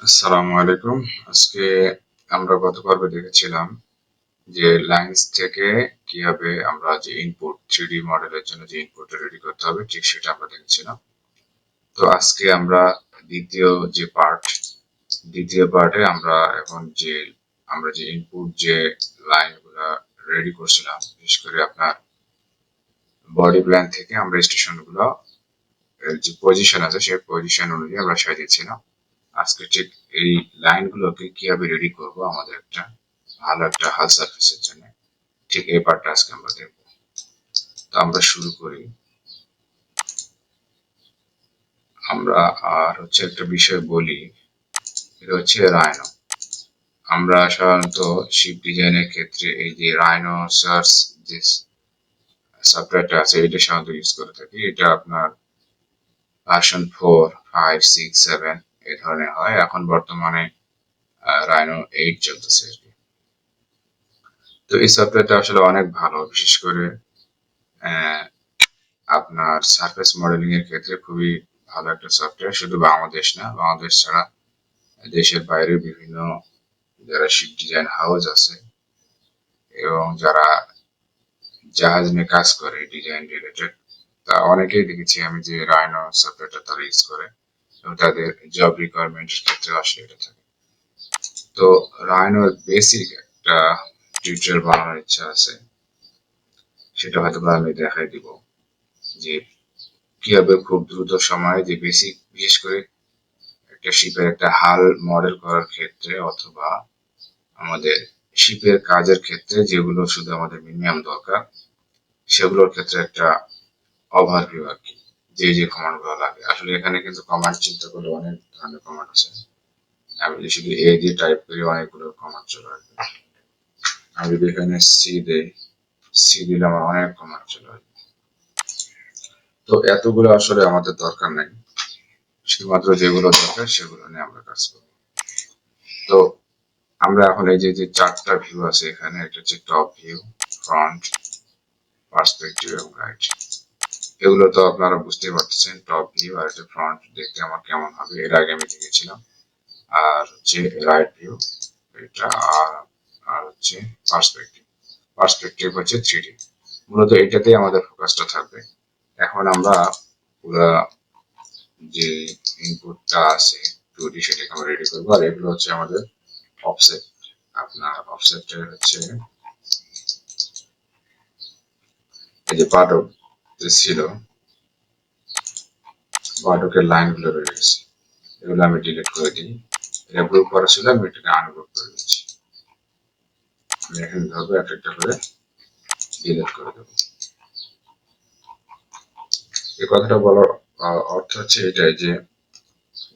আসসালামু আলাইকুম। আজকে আমরা গত পর্বে দেখেছিলাম যে লাইন্স থেকে কিভাবে আমরা যে ইনপুট 3D মডেলের জন্য যে ইনপুটটা রেডি করতে হবে ঠিক সেটা আমরা দেখেছিলাম। তো আজকে আমরা দ্বিতীয় যে পার্টে আমরা এখন আমরা যে ইনপুট যে লাইনগুলা রেডি করছিলাম, বিশেষ করে আপনার বডি প্ল্যান থেকে আমরা স্টেশনগুলো যে পজিশন আছে সেই পজিশন অনুযায়ী আমরা সাজিয়েছিলাম। আজকে ঠিক এই লাইনগুলোকে কিভাবে রেডি করব আমাদের একটা ভালো একটা হাল সারফেসের জন্য, ঠিক এই পার্টটা আজকে আমরা দেখব। তো আমরা শুরু করি। আমরা একটা বিষয় বলি, এটা হচ্ছে রাইনো। আমরা সাধারণত শিপ ডিজাইনের ক্ষেত্রে এই যে রাইনো সার্চ যে সফটওয়্যারটা আছে এটা সাধারণত ইউজ করে থাকি। এটা আপনার ভার্সন 4, 5, 6, 7 এই ধরনের হয়। এখন বর্তমানে রাইনো 8 চলতেছে আর কি। তো এই সফটওয়্যারটা আসলে অনেক ভালো, বিশেষ করে আপনার সারফেস মডেলিং এর ক্ষেত্রে খুবই ভালো একটা সফটওয়্যার। শুধু বাংলাদেশ না, বাংলাদেশ ছাড়া দেশের বাইরে বিভিন্ন যারা শিপ ডিজাইন হাউস আছে এবং যারা জাহাজ নিয়ে কাজ করে ডিজাইন রিলেটেড, তা অনেকেই দেখেছি আমি যে রাইনো সফটওয়্যারটা তারা ইউজ করে এবং তাদের জব রিকোয়ারমেন্টের ক্ষেত্রে আসলে এটা থাকে। তো রাইনোর বেসিক একটা টিউটোরিয়াল বানানোর ইচ্ছা আছে, সেটা হয়তো আমি দেখাই দিব যে কিভাবে খুব দ্রুত সময়ে যে বেসিক, বিশেষ করে একটা শিপের একটা হাল মডেল করার ক্ষেত্রে অথবা আমাদের শিপের কাজের ক্ষেত্রে যেগুলো শুধু আমাদের মিনিমাম দরকার সেগুলোর ক্ষেত্রে একটা ওভারভিউ আর কি, যে কমান্ড গুলো লাগে। আসলে এখানে কিন্তু কমান্ড চিন্তা করলে অনেক ধরনের কমান্ড আছে। আমি যদি শুধু এ দিয়ে টাইপ করি অনেকগুলো কমান্ড চলে আসবে। আমি যদি এখানে সি দিলে আমার অনেক কমান্ড চলে আসবে। তো এতগুলো আসলে আমাদের দরকার নেই, শুধুমাত্র যেগুলো দরকার সেগুলো নিয়ে আমরা কাজ করব। তো আমরা এখন এই যে চারটা ভিউ আছে এখানে, একটা হচ্ছে টপ ভিউ, ফ্রন্ট, পার্সপেক্টিভ এবং রাইট। এগুলো তো আপনারা বুঝতেই পারতেছেন, টপ ভিউ আর একটা ফ্রন্ট দেখতে আমার কেমন হবে এর আগে আমি দেখেছিলাম। আর হচ্ছে রাইট ভিউ এটা, আর হচ্ছে পার্সপেক্টিভ হচ্ছে 3D। মূলত এটাতেই আমাদের ফোকাসটা থাকবে। এখন আমরা পুরো যে ইনপুটটা আছে 2D সেটাকে আমরা রেডি করবো। আর এগুলো হচ্ছে আমাদের অফসেট। আপনার অফসেটটা হচ্ছে এই যে পাঠক যে ছিল, পাঠকের লাইনগুলো রয়ে গেছে, এগুলো আমি ডিলিট করে দিই। এটা গ্রুপ করা ছিল, আমি এটাকে আনগ্রুপ করে দিচ্ছি। আমি এখানে ধরবো একটা করে ডিলিট করে দেবো। এই কথাটা বলার অর্থ হচ্ছে এটাই যে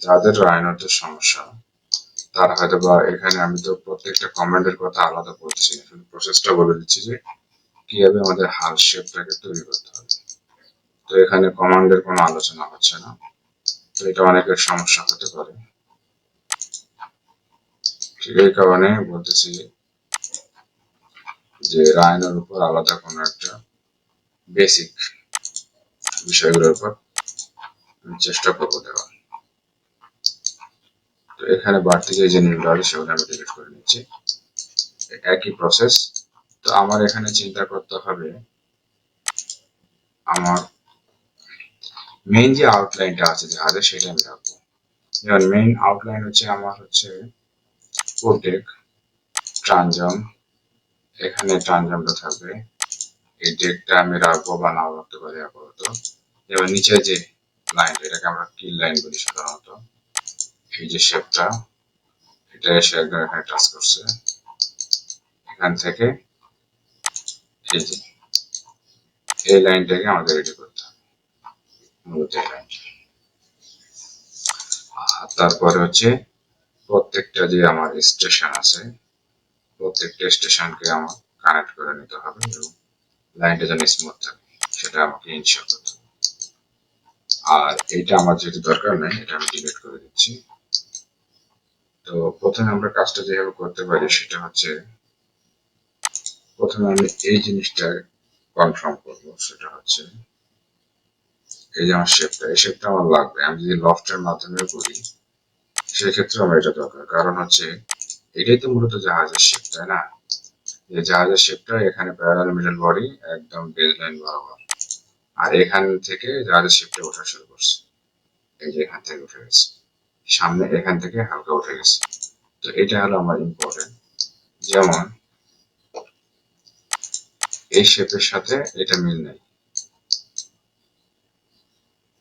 যাদের রাইনোতে সমস্যা তারা হয়তো বা এখানে, আমি তো প্রত্যেকটা কমান্ডের কথা আলাদা বলতেছি না, শুধু প্রসেসটা বলে দিচ্ছি যে কিভাবে আমাদের হাল শেপটাকে তৈরি করতে হবে। তো এখানে কমান্ডের কোনো আলোচনা হচ্ছে না, তো এটা অনেকের সমস্যা হতে পারে। ঠিক এই কারণে বলতেছি যে রাইনোর উপর আলাদা কোনো একটা বেসিক বিষয়গুলোর উপর চেষ্টা করবো দেওয়ার। তো এখানে বাড়তি যে জিনিসগুলো আছে সেগুলো আমি ডিলিট করে নিচ্ছি। একই প্রসেস। তো আমার এখানে চিন্তা করতে হবে আমার মেইন যে আউটলাইনটা আছে জাহাজের সেটা আমি রাখবো। যেমন মেইন আউটলাইন হচ্ছে আমার হচ্ছে পোর্টেক, ট্রানজাম, এখানে ট্রানজামটা থাকবে। এই ডেকটা আমি রাখবো বা নাও রাখতে পারি আপাতত। এবার নিচে যে লাইনটা, এটাকে আমরা কিল লাইন বলি সাধারণত। এই যে শেপটা, এটা এসে একদম এখানে টাচ করছে, এখান থেকে এই যে এই লাইনটাকে আমাদের রেডি করতে হবে, মূলত এই লাইন। তারপরে হচ্ছে প্রত্যেকটা যে আমার স্টেশন আছে প্রত্যেকটা স্টেশনকে আমার কানেক্ট করে নিতে হবে এবং লাইনটা যেন স্মুথ থাকে সেটা আমাকে ইনশিওর করতে হবে। আর এইটা আমার যেহেতু দরকার নেই, এটা আমি ডিলিট করে দিচ্ছি। তো প্রথমে আমরা কাজটা যেভাবে করতে পারি সেটা হচ্ছে, প্রথমে আমি এই জিনিসটা কনফার্ম করব, সেটা হচ্ছে এই যে আমার শেপটা, এই শেপটা আমার লাগবে। আমি যদি লফটের মাধ্যমে করি সেক্ষেত্রে আমার এটা দরকার, কারণ হচ্ছে এটাই তো মূলত জাহাজের শেপ, তাই না? এই জাহাজের শেপটা এখানে প্যারালাল মিডল বডি একদম বেজ লাইন বরাবর, আর এখান থেকে জাহাজের শেপটা ওঠা শুরু করছে। এই যে এখান থেকে উঠে গেছে, সামনে এখান থেকে হালকা উঠে গেছে। তো এটা হলো আমার ইম্পর্টেন্ট। যেমন এই শেপের সাথে এটা মিল নেই,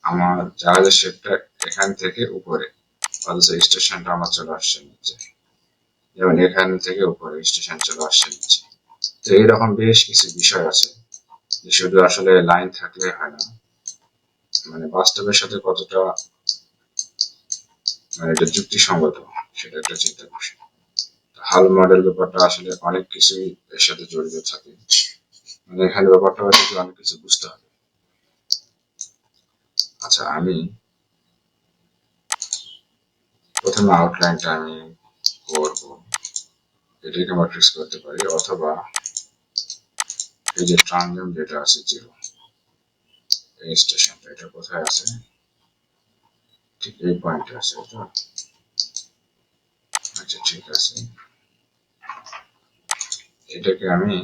আমার জাহাজের শেপটা এখান থেকে উপরে, অথচ স্টেশনটা আমার চলে আসছে নিচে। যেমন এখান থেকে উপরে, স্টেশন চলে আসছে নিচে। তো এইরকম বেশ কিছু বিষয় আছে যে শুধু আসলে লাইন থাকলে হয় না, মানে বাস্তবের সাথে কতটা মানে এটা যুক্তিসঙ্গত সেটা একটা চিন্তার বিষয়। হাল মডেল ব্যাপারটা আসলে অনেক কিছুই এর সাথে জড়িত থাকে, মানে এখানে ব্যাপারটা হচ্ছে অনেক কিছু বুঝতে হবে। আচ্ছা, আমি প্রথমে আউটলাইনটা আমি করবো, এটাকে আমরা ট্রেস করতে পারি, অথবা এই যে ট্রানজিয়ম যেটা আছে জিরো, এই স্টেশনটা এটা কোথায় আছে, ঠিক এই পয়েন্টে আছে তো। আচ্ছা ঠিক আছে, এটাকে আমি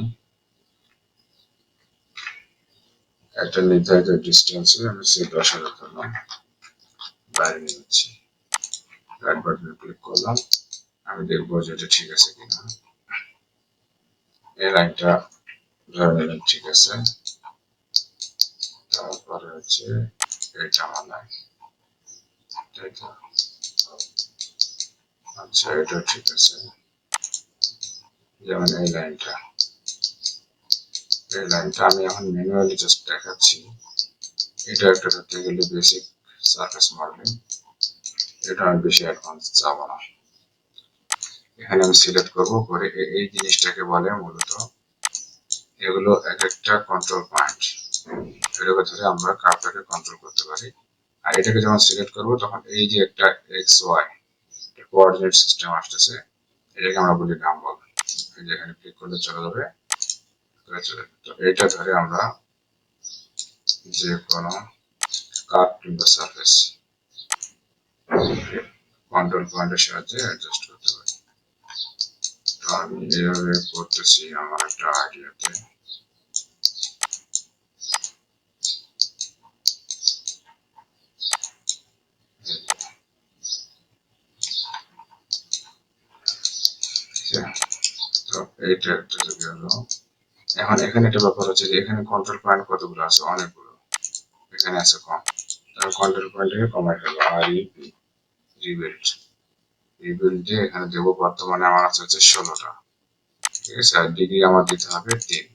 একটা নির্ধারিত ডিস্টেন্সে আমি সেই 10,000 ধরলাম, বাইরে নিয়ে যাচ্ছি, রাইট বাটনে ক্লিক করলাম, আমি দেখবো যে এটা ঠিক আছে কিনা। এই লাইনটা ধরে নিলাম ঠিক আছে, তারপরে হচ্ছে এইটা আমার লাইন, তাই তো? আচ্ছা এটা ঠিক আছে, যেমন এই লাইনটা আমি এখন ম্যানুয়ালি জাস্ট দেখাচ্ছি। এটা একটা ধরতে গেলে বেসিক সারফেস মডেলিং, এটা আমি বেশি অ্যাডভান্স যাব না। এখানে আমি সিলেক্ট করবো, করে এই জিনিসটাকে বলে মূলত, এগুলো এক একটা কন্ট্রোল পয়েন্ট, এটাকে ধরে আমরা কার্ভটাকে কন্ট্রোল করতে পারি। আর এটাকে যখন সিলেক্ট করবো তখন এই যে একটা এক্স ওয়াই কোঅর্ডিনেট সিস্টেম আসতেছে, এটাকে আমরা বলি গাম্বল। এই যে এখানে ক্লিক করলে চলে যাবে, তো এটা ধরে আমরা যে কোনো কার্ভ কিংবা সারফেস কন্ট্রোল পয়েন্টের সাহায্যে অ্যাডজাস্ট করতে পারি। তো আমি এইভাবে করতেছি আমার একটা আইডিয়াতে। তো এইটা একটা যদি হলো, এখন এখানে একটা ব্যাপার হচ্ছে যে এখানে কন্ট্রোল পয়েন্ট কতগুলো আছে, অনেকগুলো, এখানে আছে কম, তাহলে কন্ট্রোল পয়েন্টটাকে কমাই ফেলবো, আর রিবিল্ড দিয়ে এখানে দেবো, বর্তমানে আমার আছে হচ্ছে 16টা, ঠিক আছে। আর ডিগ্রি আমার দিতে হবে 3,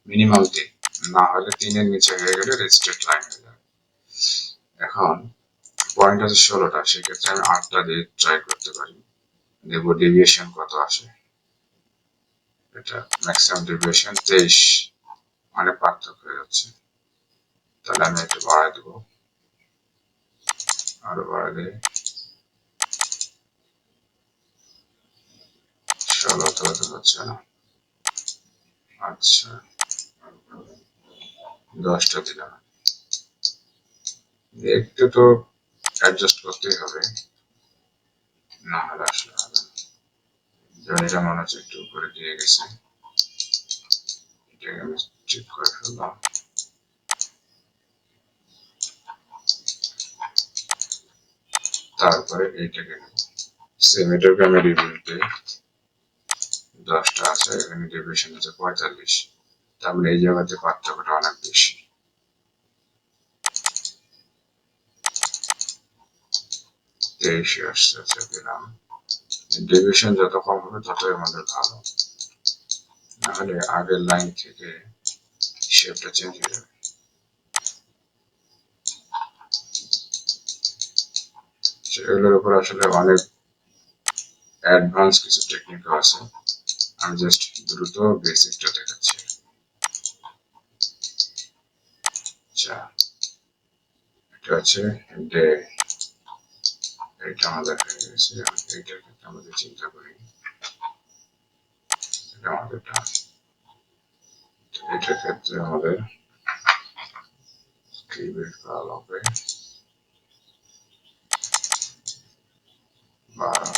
মিনিমাম 3, না হলে 3-এর নিচে হয়ে গেলে রেজিস্ট্রেড লাইন হয়ে যাবে। এখন পয়েন্ট আছে 16টা, সেক্ষেত্রে আমি 8টা দিয়ে ট্রাই করতে পারি, দেখবো ডেভিয়েশন কত আসে। এটা ম্যাক্সিমাম ডেভিয়েশন 23, অনেক পার্থক্য হয়ে যাচ্ছে। তাহলে আমি একটু বাড়াই দেবো, আরো বাড়ালে 16 তো হচ্ছে না। আচ্ছা 10টা দিলাম, একটু তো অ্যাডজাস্ট করতেই হবে, না হলে আসলে হবে না। যেমন এটা মনে হচ্ছে একটু উপরে দিয়ে গেছে, এটাকে আমি ঠিক করে ফেললাম। তারপরে এইটাকে সেম, এটাকে আমি রিভিউতে 10টা আছে, এখানে ডেভিয়েশন আছে 45, তার মানে এই জায়গাতে পার্থক্যটা অনেক বেশি। 23 আসছে, আচ্ছা দিলাম। ডেভিয়েশন যত কম হবে ততই আমাদের ভালো, নাহলে আগের লাইন থেকে শেপটা চেঞ্জ হয়ে যাবে। সেগুলোর উপর আসলে অনেক অ্যাডভান্স কিছু টেকনিকও আছে, আমি জাস্ট দ্রুত বেসিকটা দেখাচ্ছি। আচ্ছা এটা হচ্ছে ডে, এটা আমাদের হয়ে গেছে। এইটার ক্ষেত্রে আমাদের চিন্তা করি, এটা আমাদের টান, এটার ক্ষেত্রে আমাদের কি বের করা লাগবে, 12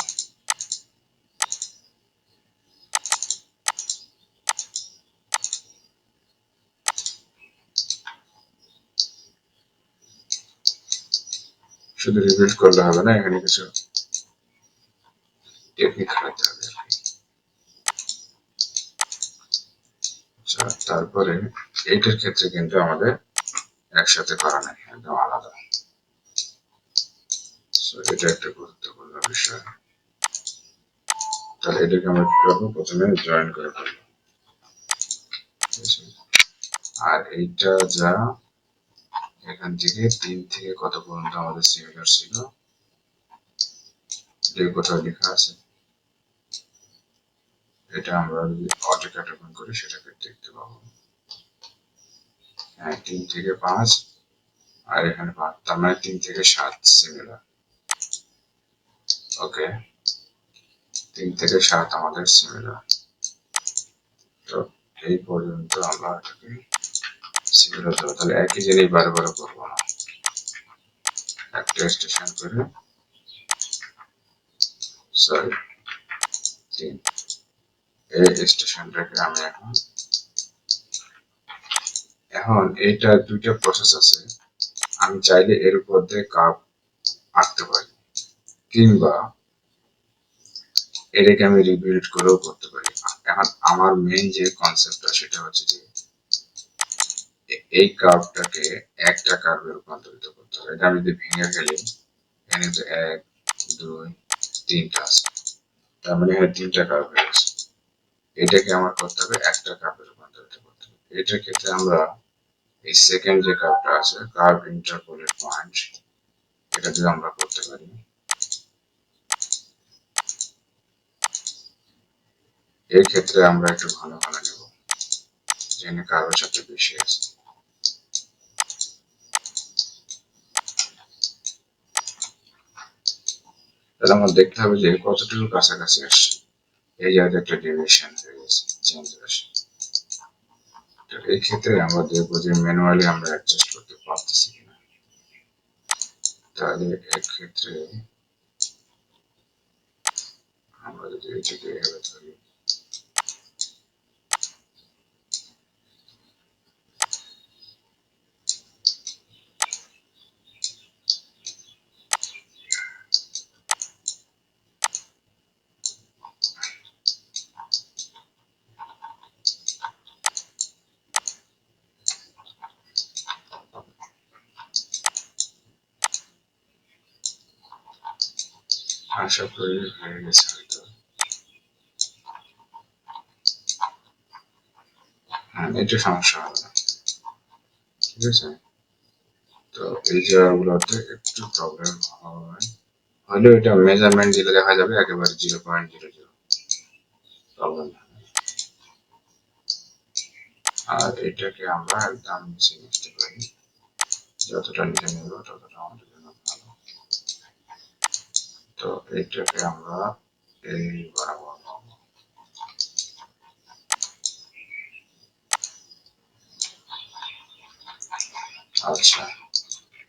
শুধু রিবিল্ড করলে হবে না, এখানে কিছু টেকনিক খাটাতে হবে। আচ্ছা, তারপরে এইটার ক্ষেত্রে কিন্তু আমাদের একসাথে করা নাই, একদম আলাদা। এটা একটা গুরুত্বপূর্ণ বিষয়। তাহলে এটাকে আমরা কি করবো, প্রথমে জয়েন করে ফেলবো। আর এইটা যা এখান থেকে 3 থেকে কত পর্যন্ত আমাদের সিমিলার ছিল, এটা কোথাও লেখা আছে? এটা আমরা যদি অটো ক্যাটাগরি করি সেটাকে দেখতে পাবো। হ্যাঁ, 3 থেকে 5 আর এখানে 5, তার মানে 3 থেকে 7 সিমিলার। ওকে, 3 থেকে 7 আমাদের সিমিলার। তো এই পর্যন্ত আমরা এটাকে সিমিলার দেবো। তাহলে একই জিনিস বারে বারে করবো না, একটা স্টেশন করে, সরি 3, এই স্টেশনটাকে আমি এখন এইটা দুইটা প্রসেস আছে। আমি চাইলে এর উপর দিয়ে কার্ভ আঁকতে পারি, কিংবা এটাকে আমি রিবিল্ড করেও করতে পারি। এখন আমার মেইন যে কনসেপ্টটা সেটা হচ্ছে যে এই কার্ভটাকে একটা কার্ভে রূপান্তরিত করতে হবে। এটা আমি যদি ভেঙে ফেলি, এখানে তো 1 2 3টা আছে, তার মানে এখানে 3টা কার্ভ হয়ে গেছে। এটাকে আমার করতে হবে একটা কার্ভে রূপান্তরিত করতে হবে। এটার ক্ষেত্রে আমরা এই সেকেন্ড যে কার্ভটা আছে, কার্ভ ইন্টারপোলেট পয়েন্ট, এটা দিয়ে আমরা করতে পারি। এই ক্ষেত্রে আমরা একটু ঘন ঘন নেব, যেখানে কার্ভের সাথে বেশি আছে। তাহলে আমার দেখতে হবে যে কতটুকু কাছাকাছি আসছে। এই জায়গায় একটা ডেভিয়েশন হয়ে গেছে, চেঞ্জ আসে। এই ক্ষেত্রে আমরা দেখবো যে ম্যানুয়ালি আমরা অ্যাডজাস্ট করতে পারতেছি কিনা। তাহলে এক্ষেত্রে আমরা যদি এটাকে এভাবে ধরি, আশা করি হয়ে গেছে হয়তো। হ্যাঁ, এটা সমস্যা হবে না, ঠিক আছে। তো এই জায়গাগুলোতে একটু প্রবলেম হবে, হলেও এটা মেজারমেন্ট দিলে দেখা যাবে একেবারে 0.00 প্রবলেম। আর এটাকে আমরা একদম নিচে নিতে পারি, যতটা নিচে নেব ততটা আমাদের জন্য ভালো। তো এটাকে আমরা এই বরাবর পাবো। আচ্ছা,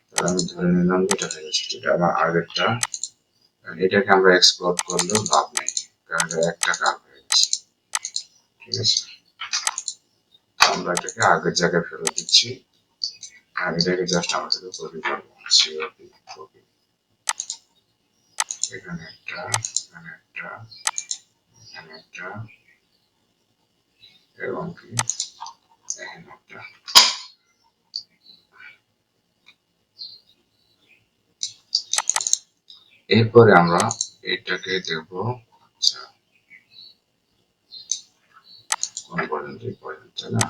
তাহলে আমি ধরে নিলাম যেটা হয়ে গেছে, যেটা আমার আগেরটা। এটাকে আমরা এক্সপ্লোর করলেও লাভ নেই, কারণ এটা একটা কার্ভ হয়ে গেছে, ঠিক আছে। আমরা এটাকে আগের জায়গায় ফেরত দিচ্ছি, আর এটাকে জাস্ট আমরা শুধু কপি করবো, সিওপি কপি। এখানে একটা, এখানে একটা, এখানে একটা, এবং কি এখানে একটা। এরপরে আমরা এটাকে দেখবো, আচ্ছা কোন পর্যন্ত, এই পর্যন্ত না,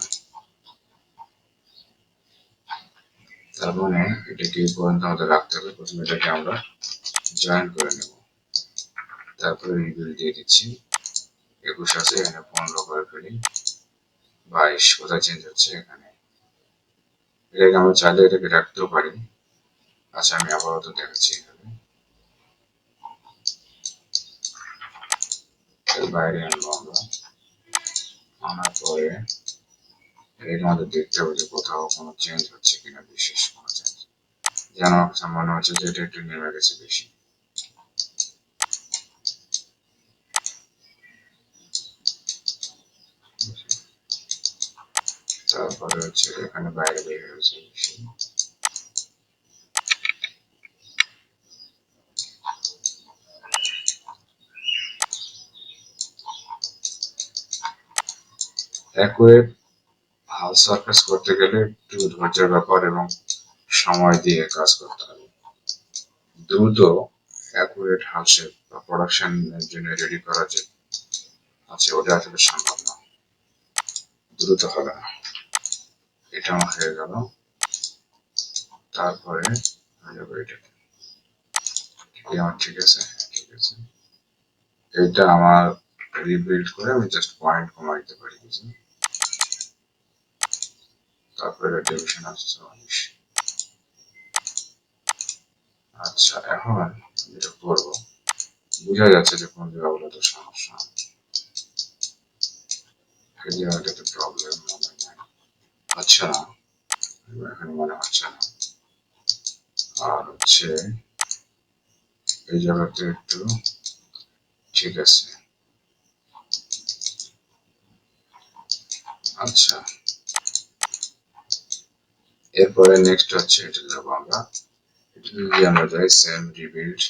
তার মানে এটাকে এই পর্যন্ত আমাদের রাখতে হবে। প্রথমে এটাকে আমরা জয়েন করে নেব, তারপরে রিভিউ দিয়ে দিচ্ছি। 21 আছে, এখানে 15 করে ফেলি, 22 কোথায় চেঞ্জ হচ্ছে এখানে। এটাকে আমরা চাইলে এটাকে রাখতেও পারি। আচ্ছা, আমি আপাতত দেখাচ্ছি। এখানে এর বাইরে আনবো আমরা, আনার পরে এটাকে আমাদের দেখতে হবে যে কোথাও কোনো চেঞ্জ হচ্ছে কিনা, বিশেষ কোনো চেঞ্জ। যেন আমার কাছে মনে হচ্ছে যে এটা একটু নেমে গেছে বেশি। তারপরে হচ্ছে এখানে বাইরে বের হয়েছে। অ্যাকুরেট হাল সারফেস করতে গেলে একটু ধৈর্যের ব্যাপার এবং সময় দিয়ে কাজ করতে হবে। দ্রুত অ্যাকুরেট হাল শেপ বা প্রোডাকশনের জন্য রেডি করা যে আছে ওটা আসলে সম্ভব না, দ্রুত হবে না। এটা আমার হয়ে গেল। তারপরে হয়ে যাবে এটাকে, আমার ঠিক আছে, ঠিক আছে। এটা আমার রিবিল্ড করে আমি জাস্ট পয়েন্ট কমাই দিতে পারি কিছু। তারপরে ডিভিশন আসছে 19। আচ্ছা, এখন যেটা করবো, বোঝা যাচ্ছে যে কোন জায়গাগুলোতে সমস্যা, এই জায়গাটাতে প্রবলেম মনে হয়। আচ্ছা, এখানে মনে হচ্ছে না। আর হচ্ছে এই জায়গাতে একটু ঠিক আছে। আচ্ছা, এরপরে নেক্সট হচ্ছে এটা যাবো আমরা। এটা যদি আমরা যাই সেম রিবিল্ড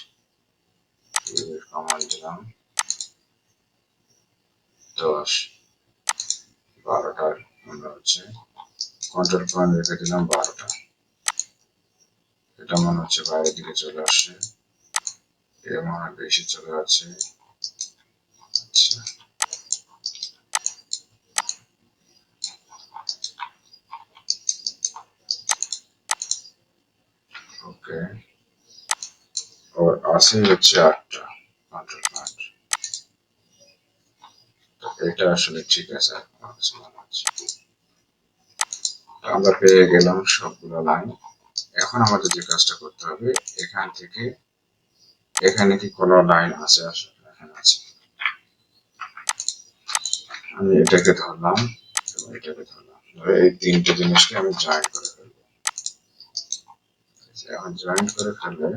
কমান্ড দিলাম 10 12টার, আমরা হচ্ছে কন্ট্রোল পয়েন্ট রেখে দিলাম 12টা। এটা মনে হচ্ছে বাইরের দিকে চলে আসছে, এটা মনে হয় বেশি চলে যাচ্ছে। আচ্ছা, ওকে। আর আছে হচ্ছে 8টা কন্ট্রোল পয়েন্ট। এটা আসলে ঠিক আছে, আমরা পেয়ে গেলাম সবগুলো লাইন। এখন আমাদের যে কাজটা করতে হবে, এখান থেকে এখানে কি কোনো লাইন আছে? আসলে এখানে আছে। আমি এটাকে ধরলাম এবং এটাকে ধরলাম, এই তিনটে জিনিসকে আমি জয়েন করে ফেলবো। এখন জয়েন করে ফেললে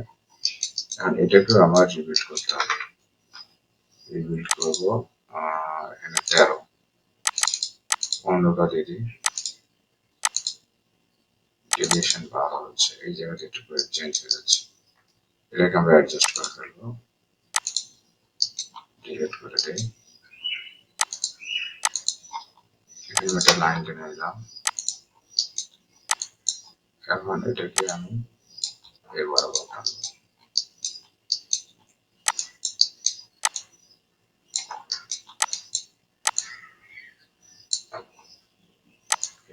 এখন এটাকেও আমার রিবিল্ড করতে হবে। রিবিল্ড করবো এখানে 13 15টা দিয়ে দিই, ডেভিয়েশন 12 হচ্ছে, এই জায়গাতে একটু করে চেঞ্জ হয়ে যাচ্ছে। এটাকে আমরা অ্যাডজাস্ট করে ফেলবো, ডিলিট করে দিই। এখানে একটা লাইন টেনে নিলাম। এখন এটাকে আমি এর বরাবর টানবো।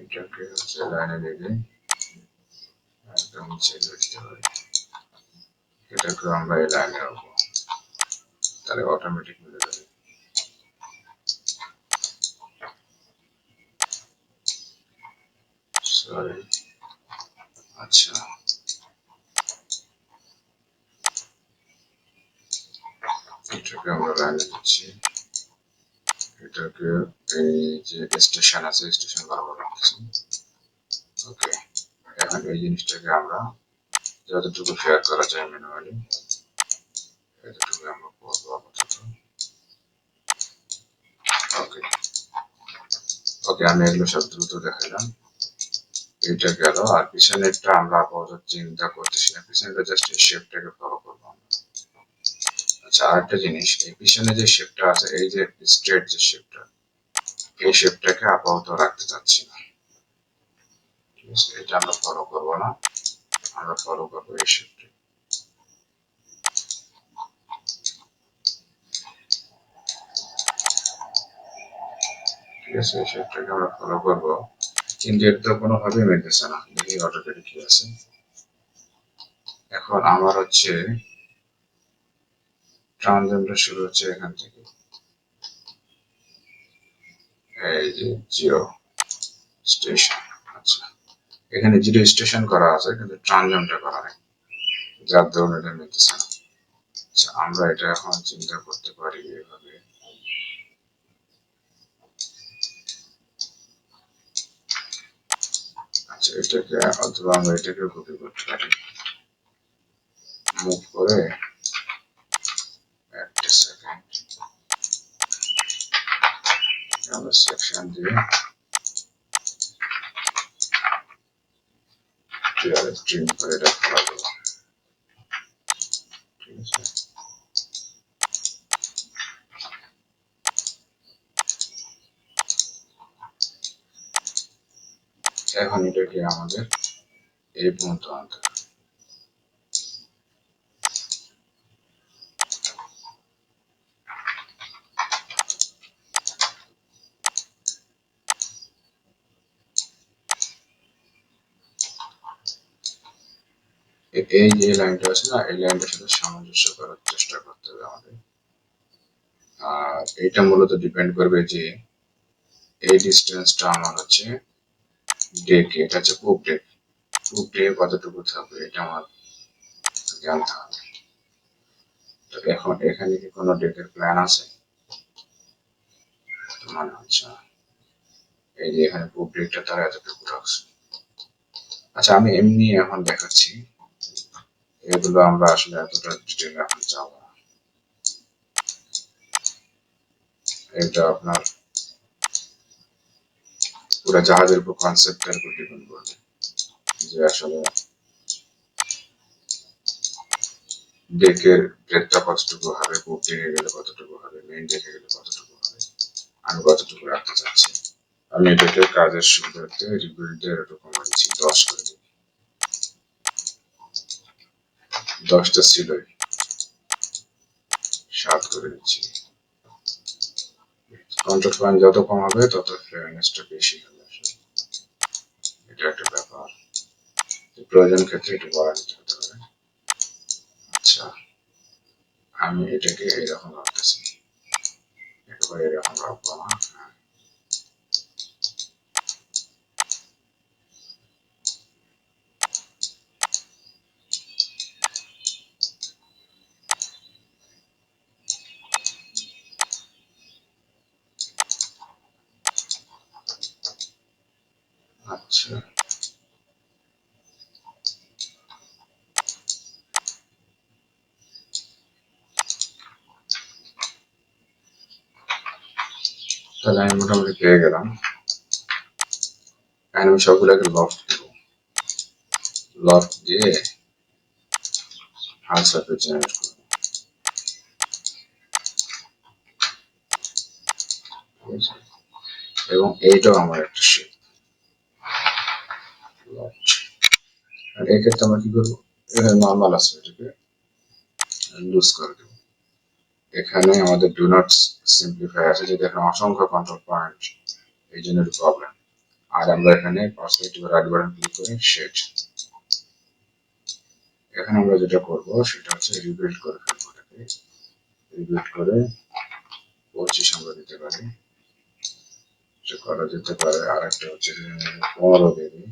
এটাকে হচ্ছে লাইনে লেগে একদম নিচে দিতে হবে। এটাকে আমরা এই লাইনে রাখবো, তাহলে অটোমেটিক মিলে যাবে। সরি, আচ্ছা, এটাকে আমরা লাইনে দিচ্ছি। এটাকে এই যে স্টেশন আছে, স্টেশন বরাবর রাখতেছি। ওকে, এখন এই জিনিসটাকে আমরা যতটুকু শেয়ার করা যায় ম্যানুয়ালি এতটুকু আমরা করবো আপাতত। ওকে, ওকে, আমি এগুলো সব দ্রুত দেখালাম। এটা গেল। আর পিছনেরটা আমরা আপাতত চিন্তা করতেছি না, পিছনেরটা জাস্ট এই শেপটাকে ফলো করবো। আচ্ছা, আরেকটা জিনিস, এই পিছনে যে শেপটা আছে, এই যে স্ট্রেট যে শেপটা, এই শেপটাকে আপাতত রাখতে চাচ্ছি না। ঠিক আছে, এটা আমরা ফলো করবো না, আমরা ফলো করবো এই শেপটা। ঠিক আছে, এই শেপটাকে আমরা ফলো করবো, কিন্তু এটা তো কোনোভাবেই মিলতেছে না। দেখি অটোকেটে কি আছে। এখন আমার হচ্ছে ট্রানজিশনটা শুরু হচ্ছে এখান থেকে, এই যে জিরো স্টেশন। আচ্ছা, এখানে জিরো স্টেশন করা আছে কিন্তু ট্রানজিশনটা করা নেই, যার দরুন এটা মিলতেছে না। আচ্ছা, আমরা এটা এখন চিন্তা করতে পারি এভাবে। আচ্ছা, এটাকে অথবা আমরা এটাকে কপি করতে পারি, মুভ করে একটা সেকেন্ড আমরা সেকশন দিয়ে ট্রিম করে এটা খোলা যাবে। ঠিক আছে, এখন এটাকে আমাদের এই পর্যন্ত আনতে হবে। এই যে লাইনটা আছে না, এই লাইনটার সাথে সামঞ্জস্য করার চেষ্টা করতে হবে আমাদের। আর এটা মূলত ডিপেন্ড করবে যে এই ডিস্টেন্সটা আমার হচ্ছে ডেকে, এটা হচ্ছে পুব ডেক, পুব ডে কতটুকু থাকবে এটা আমার জানতে হবে। তো এখন এখানে কি কোনো ডেকের প্ল্যান আছে? মনে হচ্ছে না। এই যে এখানে পুব ডেকটা তারা এতটুকু রাখছে। আচ্ছা, আমি এমনি এখন দেখাচ্ছি, এগুলো আমরা আসলে এতটা ডিটেইলে এখন যাব না। এটা আপনার পুরো জাহাজের উপর কনসেপ্টের উপর ডিপেন্ড করবে যে আসলে ডেকের ব্রেডটা কতটুকু হবে, পুব ডেকে গেলে কতটুকু হবে, মেইন ডেকে গেলে কতটুকু হবে, আমি কতটুকু রাখতে চাচ্ছি। আমি এটাকে কাজের সুবিধার্থে রিবিল্ডের এরকম আনছি 10 করে দিই। 10টা ছিলই, 7 করে দিচ্ছি। কন্ট্রোল পয়েন্ট যত কম হবে তত ফ্রেয়ারনেসটা বেশি হবে। এটা একটা ব্যাপার, প্রয়োজন ক্ষেত্রে একটু বাড়া নিতে হতে পারে। আচ্ছা, আমি এটাকে এরকম রাখতেছি, একেবারে এরকম রাখবো না। আচ্ছা, তাহলে আমি মোটামুটি পেয়ে গেলাম। আমি সবগুলোকে লফট দেবো, লফট দিয়ে হাল সারফেস জেনারেট করবো। এবং এইটাও আমার একটা শেপ লফট। আর এক্ষেত্রে আমরা কি করবো, এখানে নর্মাল আছে, এটাকে লুজ করে দেবো। এখানে আমাদের ডু নট সিম্পলিফাই আছে, যেটা এখানে অসংখ্য কন্ট্রোল পয়েন্ট, এই জন্য প্রবলেম। আর আমরা এখানে পার্সপেক্টিভ রাইট বাটন ক্লিক করে শেড, এখানে আমরা যেটা করব সেটা হচ্ছে রিবিল্ড করে ফেলবো। এটাকে রিবিল্ড করে 25 আমরা দিতে পারি, এটা করা যেতে পারে। আর একটা হচ্ছে 15 দিয়ে দিই।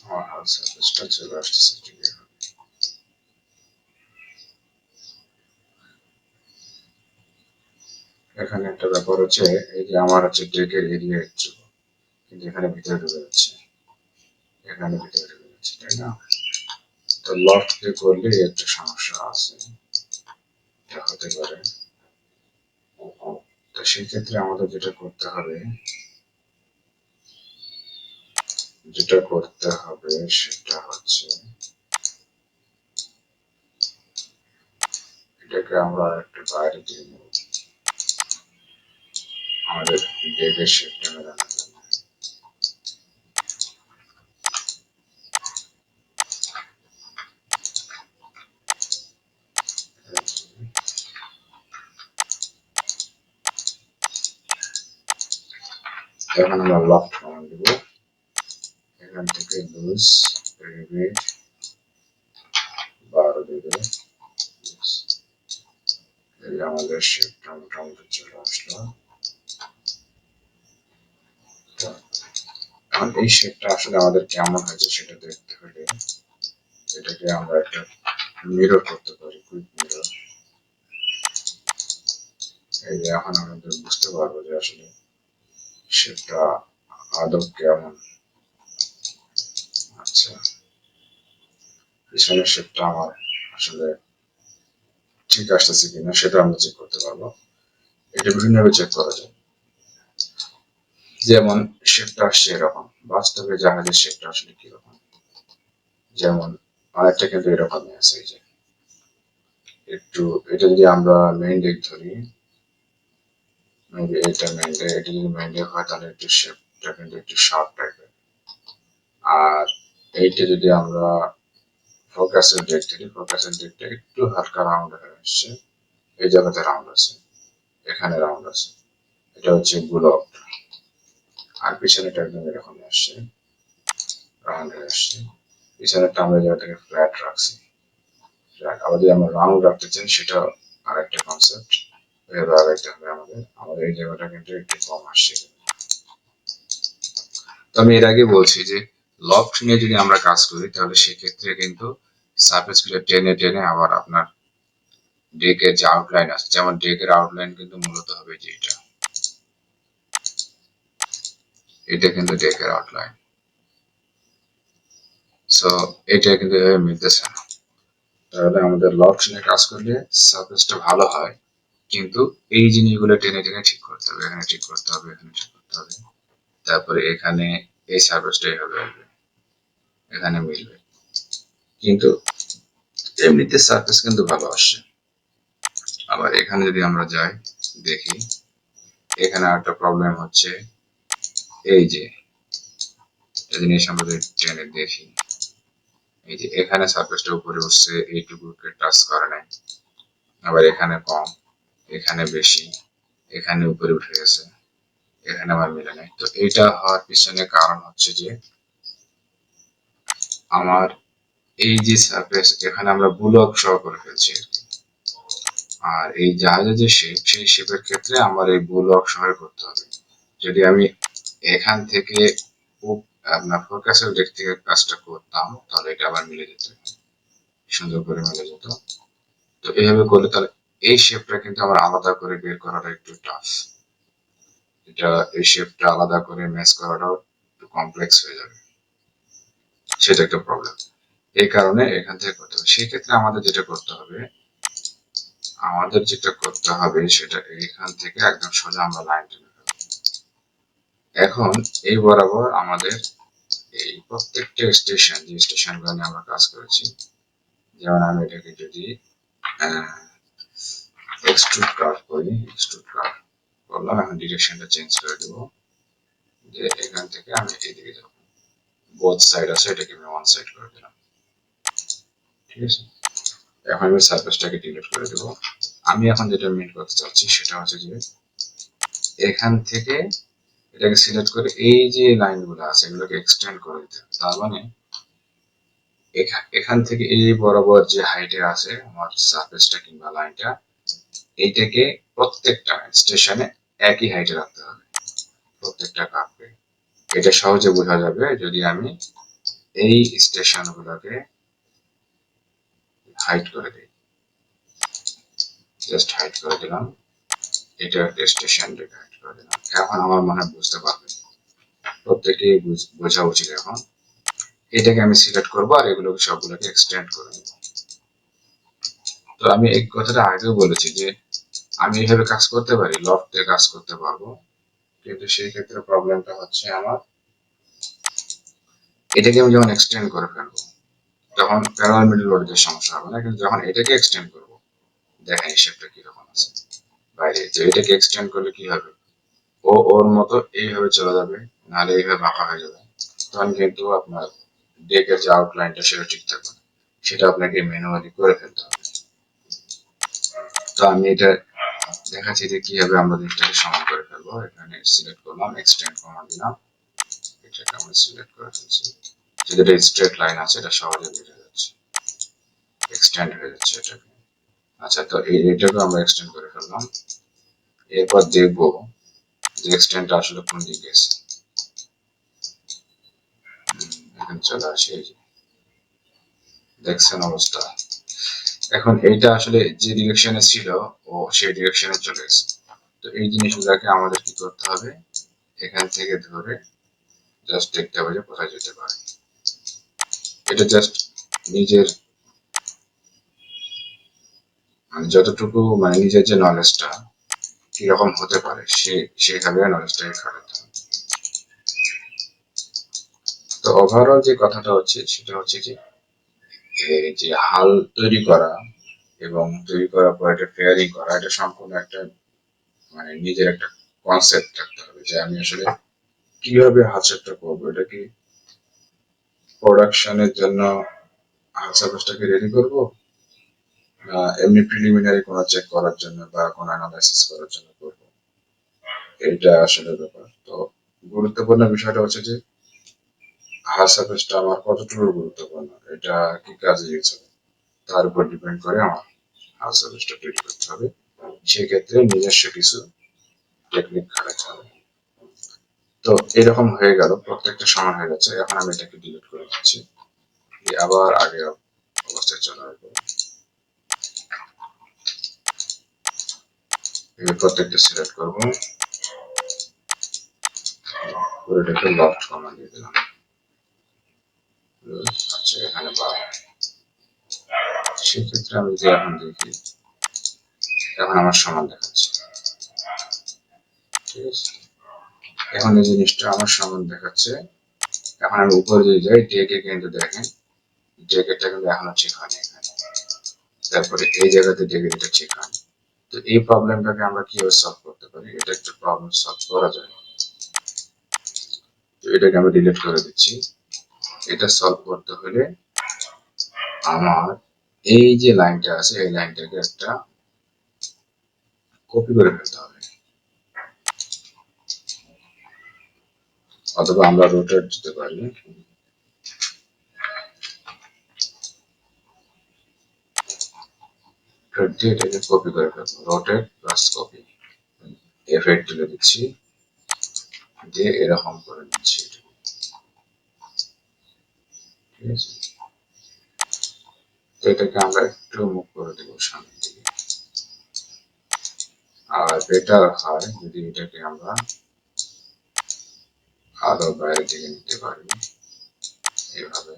আমার হাল সারফেসটা চলে আসতেছে, ঠিক আছে। এখানে একটা ব্যাপার হচ্ছে, এই যে আমার হচ্ছে ডেকের এরিয়া হচ্ছে, কিন্তু এখানে ভিতরে ঢুকে যাচ্ছে, এখানে ভিতরে ঢুকে যাচ্ছে, তাই না? তো লফট দিয়ে করলে একটা সমস্যা আছে, এটা হতে পারে। তো সেই ক্ষেত্রে আমাদের যেটা করতে হবে সেটা হচ্ছে এটাকে আমরা একটু বাইরে দিয়ে নেব আমাদের ডেকের শেপটা মেলানোর জন্য। এখন আমরা লফট কমান্ড দিব, এখান থেকে লুজ রিবিট 12 দিয়ে দেবো। এই আমাদের শেপটা মোটামুটি চলে আসলো। এখন এই শেপটা আসলে আমাদের কেমন হয়েছে সেটা দেখতে হলে এটাকে আমরা একটা মিরর করতে পারি, কুইক মিরর। এই যে এখন আমাদের বুঝতে পারবো যে আসলে শেপটা আদৌ কেমন। আচ্ছা, পিছনের শেপটা আমার আসলে ঠিক আসতেছে কিনা সেটা আমরা চেক করতে পারবো। এটা বিভিন্নভাবে চেক করা যায়। যেমন শেপটা আসছে এরকম, বাস্তবে জাহাজের শেপটা আসলে কিরকম, যেমন অনেকটা কিন্তু এরকমই আছে। এই যে একটু, এটা যদি আমরা মেইন ডেক ধরি, মেবি এটা মেইন ডেক, এটা যদি মেইন ডেক হয় তাহলে একটু শেপটা কিন্তু একটু শার্প টাইপের। আর এইটা যদি আমরা ফোকাসের ডেক ধরি, ফোকাসের ডেকটা একটু হালকা রাউন্ড হয়ে আসছে, এই জায়গাতে রাউন্ড আছে, এখানে রাউন্ড আছে, এটা হচ্ছে বুলক। আর পিছনেটা একদম এরকম আসছে, রাউন্ড হয়ে আসছে। পিছনেরটা আমরা এই জায়গাটাকে ফ্ল্যাট রাখছি। আবার যদি আমরা রাউন্ড রাখতে চাই সেটা আরেকটা কনসেপ্ট, এভাবে আরেকটা হবে আমাদের। আমাদের এই জায়গাটা কিন্তু একটু কম আসছে। তো আমি এর আগে বলছি যে লফট নিয়ে যদি আমরা কাজ করি তাহলে সেক্ষেত্রে কিন্তু সারফেস গুলো টেনে টেনে আবার আপনার ডেকের যে আউটলাইন আছে, যেমন ডেকের আউটলাইন কিন্তু মূলত হবে যে এটা কিন্তু ডেকের আউটলাইন। সো এটা কিন্তু এভাবে মিলতেছে না। তাহলে আমাদের লফট নিয়ে কাজ করলে সারফেসটা ভালো হয়, কিন্তু এই জিনিসগুলো টেনে টেনে ঠিক করতে হবে, এখানে ঠিক করতে হবে, এখানে ঠিক করতে হবে, তারপরে এখানে এই সারফেসটা এভাবে আসবে, এখানে মিলবে, কিন্তু এমনিতে সারফেস কিন্তু ভালো আসছে। আবার এখানে যদি আমরা যাই দেখি, এখানে একটা প্রবলেম হচ্ছে, এই যে জিনিস আমরা যদি টেনে দেখি, এই যে এখানে সারফেসটা উপরে উঠছে, এইটুকুকে টাচ করে নাই, আবার এখানে কম, এখানে বেশি, এখানে উপরে উঠে গেছে, এখানে আবার মিলে নাই। তো এটা হওয়ার পিছনে কারণ হচ্ছে যে আমার এই যে সারফেস, এখানে আমরা বুলক সহ করে ফেলছি, আর এই জাহাজের যে শেপ, সেই শেপের ক্ষেত্রে আমার এই বুলক সহ করতে হবে। যদি আমি এখান থেকে আপনার ফোরকাসের দিক থেকে কাজটা করতাম তাহলে এটা আবার মিলে যেত, সুন্দর করে মিলে যেত। তো এইভাবে করলে তাহলে এই শেপটা কিন্তু আমার আলাদা করে বের করাটা একটু টাফ, এটা এই শেপটা আলাদা করে ম্যাচ করাটাও একটু কমপ্লেক্স হয়ে যাবে, সেটা একটা প্রবলেম। এই কারণে এখান থেকে করতে হবে। সেই ক্ষেত্রে আমাদের যেটা করতে হবে সেটা এখান থেকে একদম সোজা আমরা লাইন টেনে ফেলবো। এখন এই বরাবর আমাদের এই প্রত্যেকটা স্টেশন, যে স্টেশনগুলো নিয়ে আমরা কাজ করেছি, যেমন আমি এটাকে যদি এক্সট্রুড কার্ভ করি, এক্সট্রুড কার্ভ করলাম, এখন ডিরেকশনটা চেঞ্জ করে দেবো, যে এখান থেকে আমি এইদিকে যাবো, বোথ সাইড আছে, এটাকে আমি ওয়ান সাইড করে দিলাম, ঠিক আছে। এখন আমি সারফেসটাকে ডিলিট করে দেবো। আমি এখন যেটা মিন করতে চাচ্ছি সেটা হচ্ছে যে এখান থেকে এটাকে সিলেক্ট করে এই যে লাইনগুলো আছে এগুলোকে এক্সটেন্ড করে দিতে হবে। তার মানে এখান থেকে এই বরাবর যে হাইটে আছে আমার সারফেসটা কিংবা লাইনটা, এইটাকে প্রত্যেকটা স্টেশনে একই হাইটে রাখতে হবে, প্রত্যেকটা কাপে। এটা সহজে বোঝা যাবে যদি আমি এই স্টেশনগুলোকে হাইট করে দিই, জাস্ট হাইট করে দিলাম, এটা একটা স্টেশনটাকে হাইট করে দিলাম। এখন আমার মনে হয় বুঝতে পারবে, প্রত্যেকেই বোঝা উচিত। এখন এটাকে আমি সিলেক্ট করবো আর এগুলোকে সবগুলোকে এক্সটেন্ড করে দেবো। তো আমি এই কথাটা আগেও বলেছি যে আমি এইভাবে কাজ করতে পারি, লফটে কাজ করতে পারবো, কিন্তু সেই ক্ষেত্রে প্রবলেমটা হচ্ছে আমার এটাকে আমি যখন এক্সটেন্ড করে ফেলবো তখন প্যারালাল মিডল লোডের সমস্যা হবে না, কিন্তু যখন এটাকে এক্সটেন্ড করবো, দেখেন এই শেপটা কিরকম আছে বাইরে, যে এটাকে এক্সটেন্ড করলে কি হবে, ও ওর মতো এইভাবে চলে যাবে, নাহলে এইভাবে বাঁকা হয়ে যাবে, তখন কিন্তু আপনার ডেকের যে আউটলাইনটা সেটা ঠিক থাকবে না, সেটা আপনাকে ম্যানুয়ালি করে ফেলতে হবে। তো আমি এটা দেখাচ্ছি যে কিভাবে আমরা জিনিসটাকে সমান করে ফেলবো। এখানে সিলেক্ট করলাম, এক্সটেন্ড কমান্ড দিলাম, এটাকে আমরা সিলেক্ট করে ফেলছি, যেটা স্ট্রেট লাইন আছে এটা সহজে বেরিয়ে যাচ্ছে, এক্সটেন্ড হয়ে যাচ্ছে এটাকে। আচ্ছা, তো এটাকে আমরা এক্সটেন্ড করে ফেললাম। এরপর দেখবো যে এক্সটেন্ডটা আসলে কোন দিকে গেছে। এখানে চলে আসে, এই যে দেখছেন অবস্থা। এখন এইটা আসলে যে ডিরেকশনে ছিল ও সেই ডিরেকশনে চলে গেছে। তো এই জিনিসগুলোকে আমাদের কি করতে হবে, এখান থেকে ধরে জাস্ট দেখতে হবে যে কোথায় যেতে পারে। এটা জাস্ট নিজের মানে যতটুকু মানে নিজের যে নলেজটা কিরকম হতে পারে সেইভাবে নলেজটাকে খাটাতে হবে। তো ওভারঅল যে কথাটা হচ্ছে সেটা হচ্ছে যে এই যে হাল তৈরি করা এবং তৈরি করার পর এটা ফেয়ারিং করা, এটা সম্পূর্ণ একটা মানে নিজের একটা কনসেপ্ট থাকতে হবে যে আমি আসলে কিভাবে হাল সেটটা করবো। এটা কি প্রোডাকশনের জন্য হাল সার্ভিসটাকে রেডি করবো, না এমনি প্রিলিমিনারি কোনো চেক করার জন্য বা কোনো অ্যানালাইসিস করার জন্য করবো, এইটা আসলে ব্যাপার। তো গুরুত্বপূর্ণ বিষয়টা হচ্ছে যে হাল সার্ভিসটা আমার কতটুকু গুরুত্বপূর্ণ, এটা কি কাজে ইউজ হবে তার উপর ডিপেন্ড করে আমার হাল সার্ভিসটা তৈরি করতে হবে। সেক্ষেত্রে নিজস্ব কিছু টেকনিক খাটাতে হবে। তো এরকম হয়ে গেল, প্রত্যেকটা সমান হয়ে যাচ্ছে। এখন আমি এটাকে ডিলিট করে দিচ্ছি, দিয়ে আবার আগের অবস্থায় চলে আসবো। প্রত্যেকটা সিলেক্ট করবো, পুরোটাকে লফট কমান্ড দিয়ে দিলাম। আচ্ছা এখানে সেক্ষেত্রে আমি যদি এখন দেখি, এখন আমার সমান দেখাচ্ছে। ঠিক আছে, এখন এই জিনিসটা আমার সমান দেখাচ্ছে। এখন আমি উপরে যদি যাই, টেকে কিন্তু দেখেন টেকেরটা কিন্তু এখনো ঠিক হয়নি এখানে। তারপরে এই জায়গাতে টেকের এটা ঠিক হয়নি। তো এই প্রবলেমটাকে আমরা কিভাবে সলভ করতে পারি, এটা একটা প্রবলেম সলভ করা যায়। তো এটাকে আমি ডিলিট করে দিচ্ছি। এটা সলভ করতে হলে আমার এই যে লাইনটা আছে এই লাইনটাকে একটা কপি করে ফেলতে হবে, অথবা আমরা রোটেট দিতে পারি। এটাকে কপি করে ফেলবো, রোটেট প্লাস কপি, F8 তুলে দিচ্ছি, দিয়ে এরকম করে দিচ্ছি। ঠিক আছে, তো এটাকে আমরা একটু মুভ করে দেবো সামনের দিকে। আর বেটার হয় যদি এটাকে আমরা আরো বাইরের দিকে নিতে পারি এভাবে।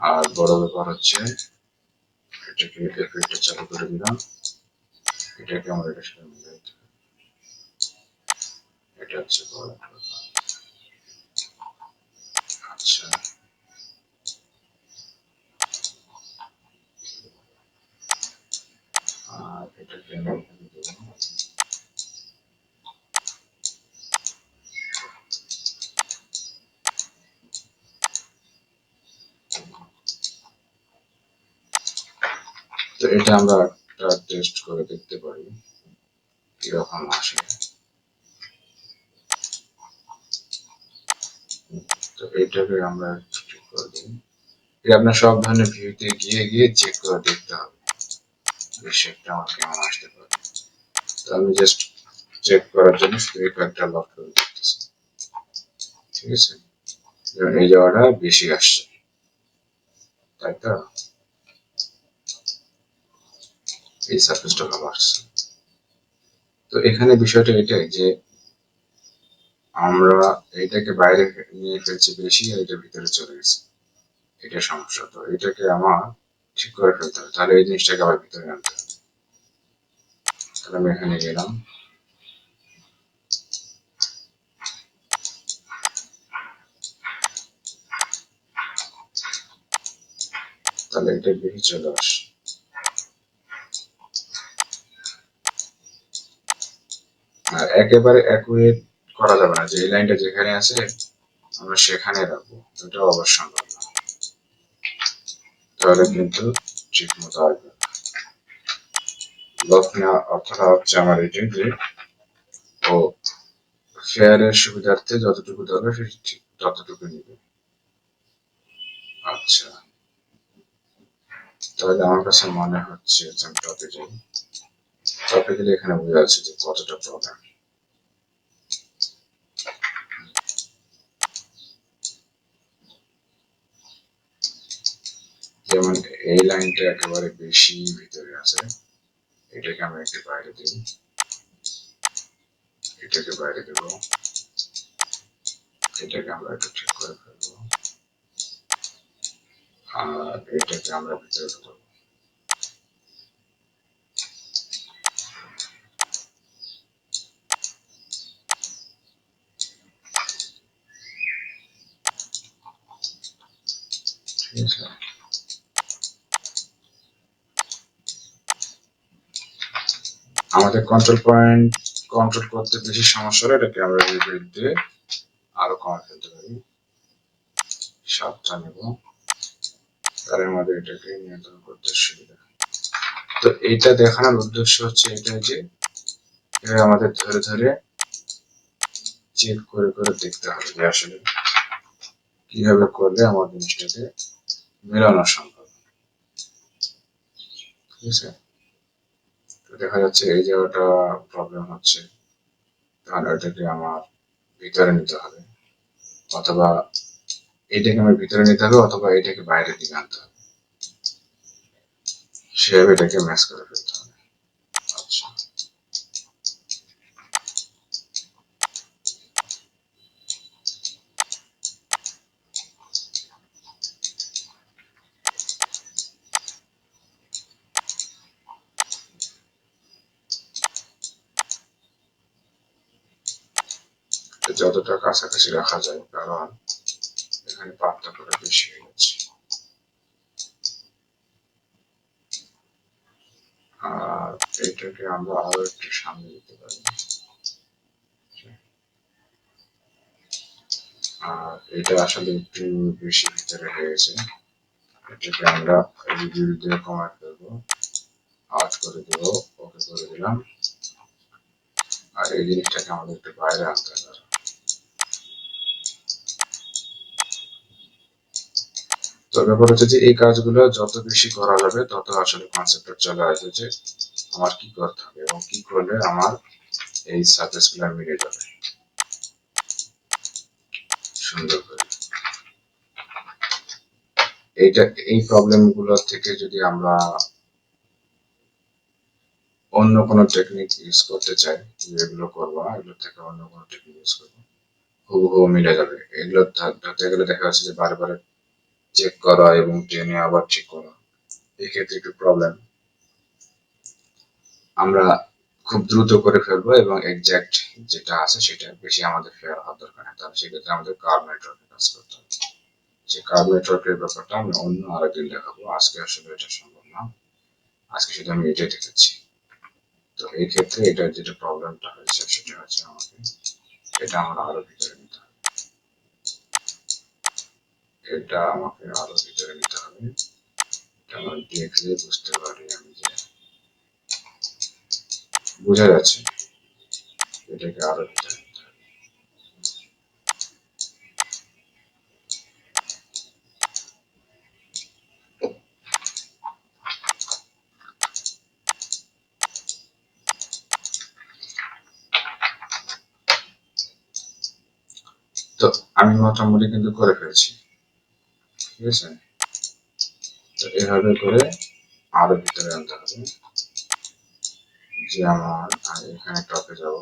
আর বড় ব্যাপার হচ্ছে এটাকে F8 চালু করে দিলাম, এটাকে আমরা এটার সাথে মিলাইতে হবে। এটা হচ্ছে বড় ব্যাপার। আচ্ছা, আর এটাকে আমরা এখানে দেবো। তো এটা আমরা একটা টেস্ট করে দেখতে পারি কিরকম আসে। তো এটাকে আমরা ঠিক করে দিই। আপনার সব ধরনের ভিউতে গিয়ে গিয়ে চেক করে দেখতে হবে যে শেপটা আমার কেমন আসতে পারে। তো আমি জাস্ট চেক করার জন্য শুধু এই কয়েকটা লক করে দিতেছি। ঠিক আছে, যেমন এই জায়গাটা বেশি আসছে, তাই তো এই সারফেসটা ভালো আসছে। তো এখানে বিষয়টা এটাই যে আমরা এইটাকে বাইরে নিয়ে ফেলছি বেশি, আর এটা ভিতরে চলে গেছে, এটা সমস্যা। তো এটাকে আমার ঠিক করে ফেলতে হবে, তাহলে এই জিনিসটাকে আবার ভিতরে আনতে হবে। তাহলে আমি এখানে গেলাম, তাহলে এটা বেশি চলে আসে। আর একেবারে অ্যাকুরেট করা যাবে না যে এই লাইনটা যেখানে আছে আমরা সেখানে রাখবো, এটাও অবশ্য সম্ভব না, তাহলে কিন্তু ঠিক মতো আসবে। লক নেওয়ার অর্থটা হচ্ছে আমার এটাই যে ও ফেয়ারের সুবিধার্থে যতটুকু দরকার সে ঠিক ততটুকু নিবে। আচ্ছা, তাহলে আমার কাছে মনে হচ্ছে যে আমি টপে যাই, টপে গেলে এখানে বোঝা যাচ্ছে যে কতটা প্রবলেম। যেমন এই লাইনটা একেবারে বেশি ভিতরে আছে, এটাকে আমরা একটু বাইরে দিই, এটাকে বাইরে দেবো, এটাকে আমরা একটু ঠিক করে ফেলবো, আর এটাকে আমরা ভিতরে দেবো। আমাদের কন্ট্রোল পয়েন্ট কন্ট্রোল করতে বেশি সমস্যা হলে এটাকে আমরা রিবিল্ড দিয়ে আরো কমে ফেলতে পারি। 7টা নেব, তার মধ্যে এটাকে নিয়ন্ত্রণ করতে সুবিধা। তো এইটা দেখানোর উদ্দেশ্য হচ্ছে এটাই যে আমাদের ধরে ধরে চেক করে করে দেখতে হবে যে আসলে কিভাবে করলে আমার জিনিসটাকে মেলানো সম্ভব। ঠিক আছে, তো দেখা যাচ্ছে এই জায়গাটা প্রবলেম হচ্ছে, তাহলে এটাকে আমার ভিতরে নিতে হবে, অথবা এইটাকে আমার ভিতরে নিতে হবে, অথবা এইটাকে বাইরের দিকে আনতে হবে, সেভাবে এটাকে ম্যাচ করে ফেলতে হবে। আচ্ছা, যতটা কাছাকাছি রাখা যায়, কারণ এখানে পার্থক্যটা বেশি হয়ে যাচ্ছে। আর এটাকে আমরা আরো একটু সামনে দিতে পারি, আর এটা আসলে একটু বেশি ভিতরে হয়ে গেছে, এটাকে আমরা রিভিউ দিয়ে কমায় ফেলবো, আউট করে দেবো, ওকে করে দিলাম। আর এই জিনিসটাকে আমাদের একটু বাইরে আনতে হবে। তো ব্যাপার হচ্ছে যে এই কাজগুলো যত বেশি করা যাবে তত আসলে কনসেপ্টটা চলে আসবে যে আমার কি করতে হবে এবং কি করলে আমার এই সার্ফেস গুলো মিলে যাবে সুন্দর করে। এইটা এই প্রবলেম গুলো থেকে যদি আমরা অন্য কোনো টেকনিক ইউজ করতে চাই, এগুলো করবো না, এগুলো থেকে অন্য কোনো টেকনিক ইউজ করবো, হুবহু মিলে যাবে। এগুলো ধরতে গেলে দেখা যাচ্ছে যে বারবার চেক করা এবং টেনে আবার ঠিক করা, এই ক্ষেত্রে একটু প্রবলেম। আমরা খুব দ্রুত করে ফেলবো এবং এক্সাক্ট যেটা আছে সেটা বেশি আমাদের ফেয়ার হওয়ার দরকার নেই, তাহলে সেক্ষেত্রে আমাদের কার্ভ নেটওয়ার্কে কাজ করতে হবে। সেই কার্ভ নেটওয়ার্কের ব্যাপারটা আমি অন্য আরেকদিন দেখাবো, আজকে আসলে এটা সম্ভব না, আজকে শুধু আমি এটাই দেখাচ্ছি। তো এই ক্ষেত্রে এটার যেটা প্রবলেমটা হয়েছে সেটা হচ্ছে আমাকে এটা আমরা আরো ভিতরে নিতে হবে, এটা আমাকে আরো ভিতরে নিতে হবে। এটা আমরা দেখলে বুঝতে পারি আমি যে বোঝা যাচ্ছে, এটাকে আরো ভিতরে নিতে হবে। তো আমি মোটামুটি কিন্তু করে ফেলছি, ঠিক আছে। তো এভাবে করে আরো ভিতরে আনতে হবে, যে আমার এখানে টপে যাব,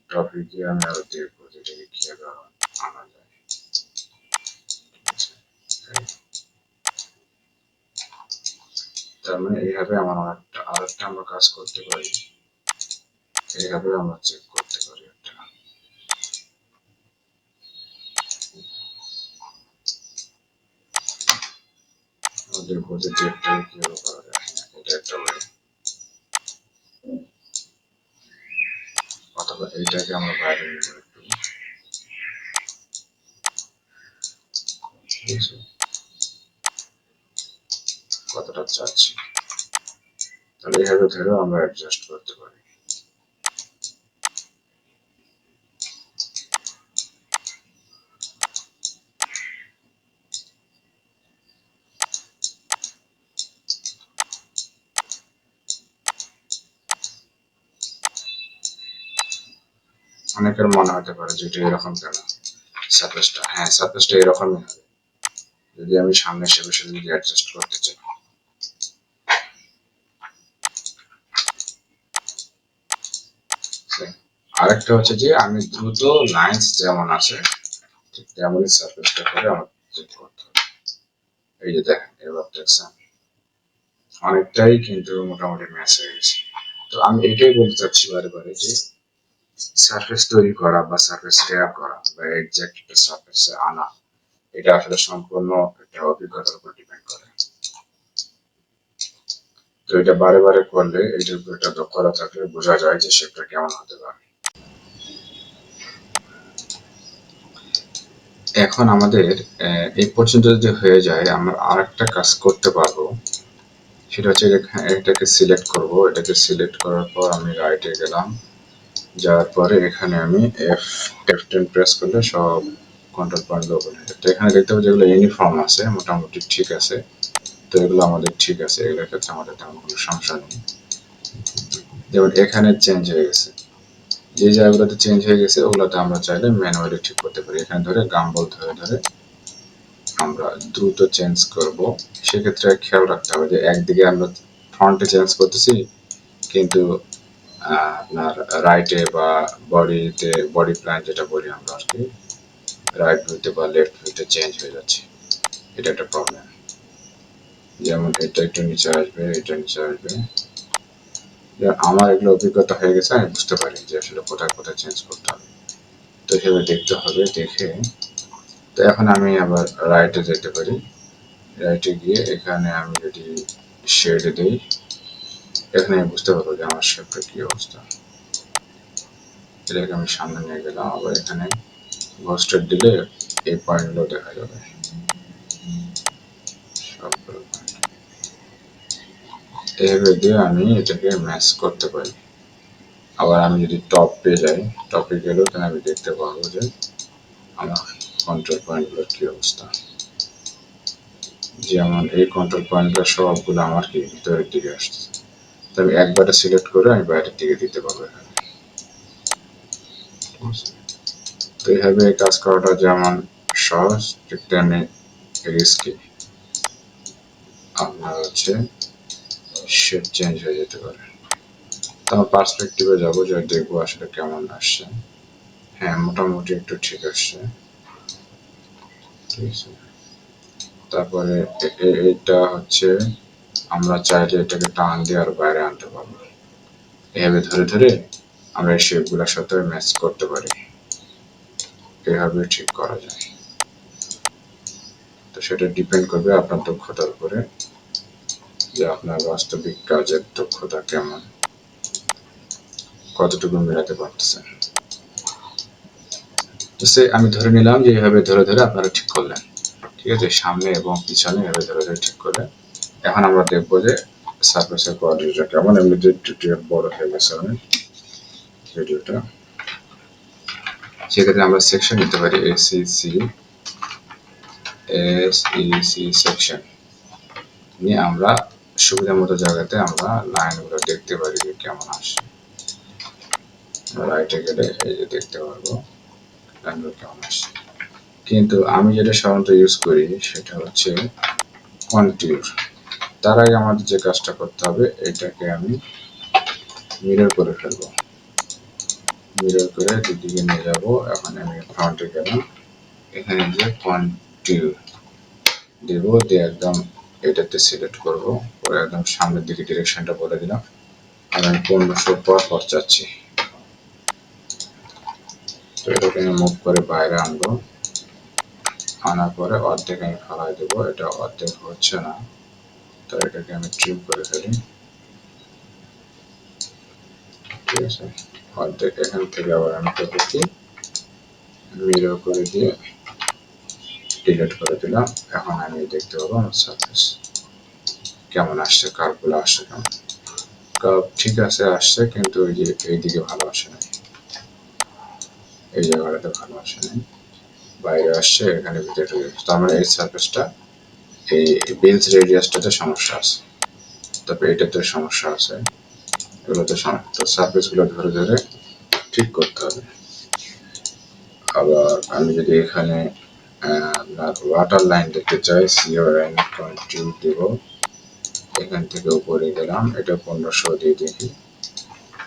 টপে গিয়ে আমি আরো দেখবো যেটাকে কিভাবে আনা যায়। তার মানে এইভাবে আমার আরেকটা আমরা কাজ করতে পারি, এইভাবে আমরা চেক করতে পারি একটা আমাদের বোধের ডেটটাকে কিভাবে করা যায়। এটা একটা ওয়ে, অথবা এইটাকে আমরা বাইরে নিয়ে যাবো একটু, ঠিক আছে, কতটা চাচ্ছি, তাহলে এইভাবে ধরেও আমরা অ্যাডজাস্ট করতে পারি। অনেকের মনে হতে পারে যে এটা এরকম কেন সারফেসটা, হ্যাঁ সারফেসটা এরকমই হবে যদি আমি সামনে শেপের সাথে যদি অ্যাডজাস্ট করতে চাই। আরেকটা হচ্ছে যে আমি দ্রুত লাইন্স যেমন আছে ঠিক তেমনই সারফেসটা করে আমার চেক করতে হবে। এই যে দেখেন এবার দেখছেন অনেকটাই কিন্তু মোটামুটি ম্যাচ হয়ে গেছে। তো আমি এটাই বলতে চাচ্ছি বারে বারে যে সারফেস তৈরি করা বা সারফেস লেয়ার করা বা এক্সাক্ট একটা সারফেসে আনা, এটা আসলে সম্পূর্ণ একটা অভিজ্ঞতার উপর ডিপেন্ড করে। তো এটা বারে বারে করলে এটার উপর একটা দক্ষতা থাকলে বোঝা যায় যে শেপটা কেমন হতে পারে। এখন আমাদের এই পর্যন্ত যদি হয়ে যায়, আমরা আরেকটা কাজ করতে পারবো। সেটা হচ্ছে এটাকে সিলেক্ট করব। এটাকে সিলেক্ট করার পর আমি রাইটে গেলাম, যাওয়ার পরে এখানে আমি F10 প্রেস করলে সব কন্ট্রোল পয়েন্ট ওপেন হয়ে যাবে। তো এখানে দেখতে পাবো যেগুলো ইউনিফর্ম আছে, মোটামুটি ঠিক আছে। তো এগুলো আমাদের ঠিক আছে, এগুলোর ক্ষেত্রে আমাদের তেমন কোনো সমস্যা নেই। যেমন এখানে চেঞ্জ হয়ে গেছে, যে জায়গাগুলোতে চেঞ্জ হয়ে গেছে ওগুলোতে আমরা চাইলে ম্যানুয়ালি ঠিক করতে পারি। এখানে ধরে গাম্বল ধরে ধরে আমরা দ্রুত চেঞ্জ করব। সেক্ষেত্রে খেয়াল রাখতে হবে যে একদিকে আমরা ফ্রন্টে চেঞ্জ করতেছি, কিন্তু আপনার রাইটে বা বডিতে, বডি প্ল্যান যেটা বলি আমরা আর কি, রাইট ভিউতে বা লেফট ভিউতে চেঞ্জ হয়ে যাচ্ছে। এটা একটা প্রবলেম। যেমন এটা একটু নিচে আসবে, এটা নিচে আসবে। আমার এগুলো অভিজ্ঞতা হয়ে গেছে, আমি বুঝতে পারি যে আসলে কোথায় কোথায় চেঞ্জ করতে হবে। তো সেভাবে দেখতে হবে, দেখে তো এখন আমি আবার রাইটে যেতে পারি। রাইটে গিয়ে এখানে আমি যদি শেড দিই, এখানে আমি বুঝতে পারবো যে আমার শেপটা কি অবস্থা। এটাকে আমি সামনে নিয়ে গেলাম, আবার এখানে ঘোস্টেড দিলে এই পয়েন্টগুলো দেখা যাবে সবগুলো পয়েন্ট। এইভাবে দিয়ে আমি এটাকে ম্যাচ করতে পারি। আবার আমি যদি টপ পেয়ে যাই, টপে গেলেও তাহলে আমি দেখতে পারবো যে আমার কন্ট্রোল পয়েন্টগুলোর কি অবস্থা। যেমন এই কন্ট্রোল পয়েন্টগুলো সবগুলো আমার কি ভিতরের দিকে আসছে। তবে একবারে সিলেক্ট করে আমি বাইরের দিকে দিতে পারবো এখানে। তো এইভাবে কাজ করাটা যেমন সহজ, ঠিক তেমনি রিস্কি। আপনার হচ্ছে শেপ চেঞ্জ হয়ে যেতে পারে। তো আমার পার্সপেক্টিভে যাবো, যে দেখবো আসলে কেমন আসছে। হ্যাঁ, মোটামুটি একটু ঠিক আসছে, ঠিক আছে। তারপরে এইটা হচ্ছে আমরা চাইলে এটাকে টান দিয়ে আর বাইরে আনতে পারবো। এভাবে ধরে ধরে আমরা এই শেপগুলোর সাথে ম্যাচ করতে পারি, এভাবে ঠিক করা যায়। তো সেটা ডিপেন্ড করবে আপনার দক্ষতার উপরে, যে আপনার বাস্তবিক কাজের দক্ষতা কেমন, কতটুকু মেলাতে পারতেছেন। তো সে আমি ধরে নিলাম যে এইভাবে ধরে ধরে আপনারা ঠিক করলেন, ঠিক আছে, সামনে এবং পিছনে এভাবে ধরে ধরে ঠিক করলেন। এখন আমরা দেখবো যে সারফেসের কোয়ালিটিটা কেমন। এমনিতে টিউটোরিয়াল বড় হয়ে গেছে অনেক ভিডিওটা। সেক্ষেত্রে আমরা সেকশন নিতে পারি, SEC সেকশন নিয়ে আমরা সুবিধা মতো জায়গাতে আমরা লাইনগুলো দেখতে পারি যে কেমন আসে। রাইটে গেলে এই যে দেখতে পারবো লাইনগুলো কেমন আসে। কিন্তু আমি যেটা সাধারণত ইউজ করি সেটা হচ্ছে কন্ট্যুর। তার আগে আমাদের যে কাজটা করতে হবে, এটাকে আমি মিরর করে ফেলবো। মিরর করে দুদিকে নিয়ে যাব। এখন আমি ফ্রন্টে গেলাম, এখানে যে কন্ট্যুর দেব, দিয়ে একদম এটাতে সিলেক্ট করব, পরে একদম সামনের দিকে ডিরেকশনটা বলে দিলাম। আর আমি 1500 পর পর চাচ্ছি। তো এটাকে আমি মুভ করে বাইরে আনবো, আনার পরে অর্ধেক আমি ফেলাই দেবো। এটা অর্ধেক হচ্ছে না, তো এটাকে আমি ট্রিম করে ফেলি, ঠিক আছে। অর্ধেক এখান থেকে আবার আমি করবো কি, মিরর করে দিয়ে ডিলিট করে দিলাম। এখন আমি দেখতে পাবো আমার সারফেস কেমন আসছে, কার্ভগুলো আসছে কেমন। কার্ভ ঠিক আছে আসছে, কিন্তু ওই যে এইদিকে ভালো আসে নাই, এই জায়গাটাতে ভালো আসে নাই, বাইরে আসছে, এখানে ভিতরে ঢুকে গেছে। তার মানে এই সারফেসটা, এই বেঞ্চ রেডিয়াসটাতে সমস্যা আছে, তারপরে এটাতে সমস্যা আছে, এগুলোতে সমস্যা। তো সারফেসগুলো ধরে ধরে ঠিক করতে হবে। আবার আমি যদি এখানে আপনার ওয়াটার লাইন দেখতে চাই, CON কন্ট্রোল দেব, এখান থেকে উপরে গেলাম, এটা 1500 দিয়ে দেখি।